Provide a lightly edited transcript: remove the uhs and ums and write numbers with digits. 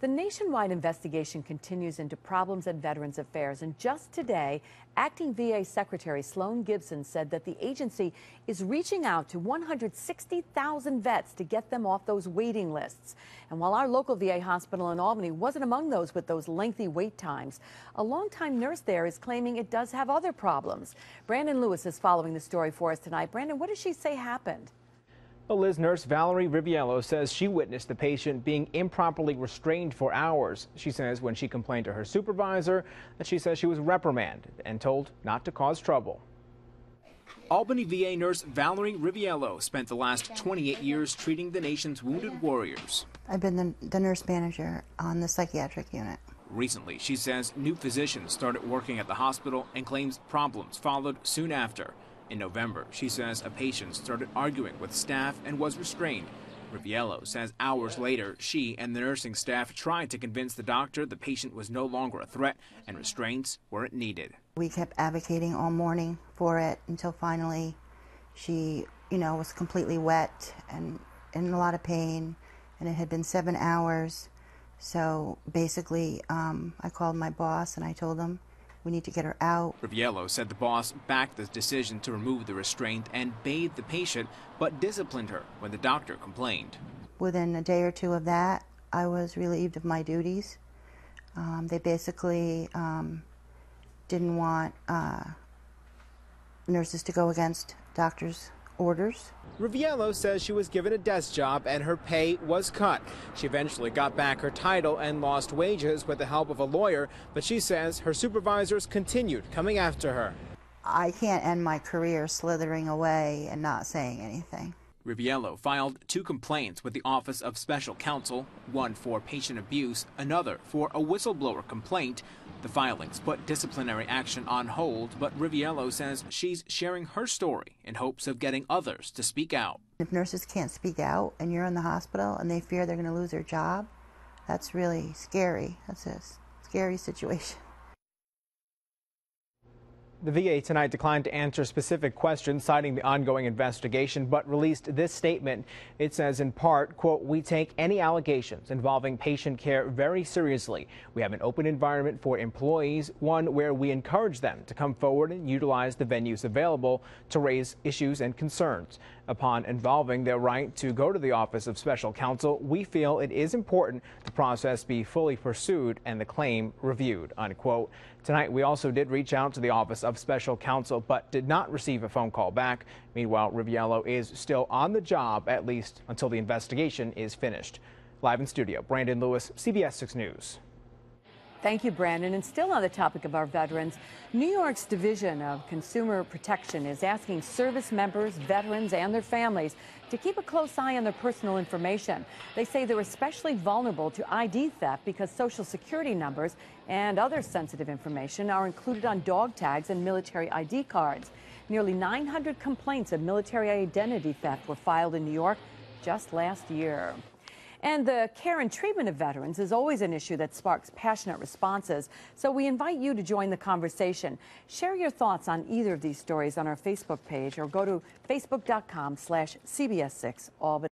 The nationwide investigation continues into problems at Veterans Affairs, and just today, Acting VA Secretary Sloan Gibson said that the agency is reaching out to 160,000 vets to get them off those waiting lists. And while our local VA hospital in Albany wasn't among those with those lengthy wait times, a longtime nurse there is claiming it does have other problems. Brandon Lewis is following the story for us tonight. Brandon, what does she say happened? Well, Liz, nurse Valerie Riviello says she witnessed the patient being improperly restrained for hours. She says when she complained to her supervisor that she says she was reprimanded and told not to cause trouble. Albany VA nurse Valerie Riviello spent the last 28 years treating the nation's wounded warriors. I've been the nurse manager on the psychiatric unit. Recently, she says new physicians started working at the hospital and claims problems followed soon after. In November, she says a patient started arguing with staff and was restrained. Riviello says hours later, she and the nursing staff tried to convince the doctor the patient was no longer a threat and restraints weren't needed. We kept advocating all morning for it until finally she, was completely wet and in a lot of pain, and it had been 7 hours. So basically, I called my boss and I told him, we need to get her out. Riviello said the boss backed the decision to remove the restraint and bathed the patient, but disciplined her when the doctor complained. Within a day or two of that, I was relieved of my duties. They basically didn't want nurses to go against doctors' orders. Riviello says she was given a desk job and her pay was cut. She eventually got back her title and lost wages with the help of a lawyer, but she says her supervisors continued coming after her. I can't end my career slithering away and not saying anything. Riviello filed 2 complaints with the Office of Special Counsel, one for patient abuse, another for a whistleblower complaint. The filings put disciplinary action on hold, but Riviello says she's sharing her story in hopes of getting others to speak out. If nurses can't speak out and you're in the hospital and they fear they're going to lose their job, that's really scary. That's a scary situation. The VA tonight declined to answer specific questions, citing the ongoing investigation, but released this statement. It says in part, quote, "We take any allegations involving patient care very seriously. We have an open environment for employees, one where we encourage them to come forward and utilize the venues available to raise issues and concerns. Upon involving their right to go to the Office of Special Counsel, we feel it is important the process be fully pursued and the claim reviewed," unquote. Tonight, we also did reach out to the Office of Special Counsel, but did not receive a phone call back. Meanwhile, Riviello is still on the job, at least until the investigation is finished. Live in studio, Brandon Lewis, CBS 6 News. Thank you, Brandon. And still on the topic of our veterans, New York's Division of Consumer Protection is asking service members, veterans, and their families to keep a close eye on their personal information. They say they're especially vulnerable to ID theft because Social Security numbers and other sensitive information are included on dog tags and military ID cards. Nearly 900 complaints of military identity theft were filed in New York just last year. And the care and treatment of veterans is always an issue that sparks passionate responses. So we invite you to join the conversation. Share your thoughts on either of these stories on our Facebook page or go to facebook.com/CBS6 Albany.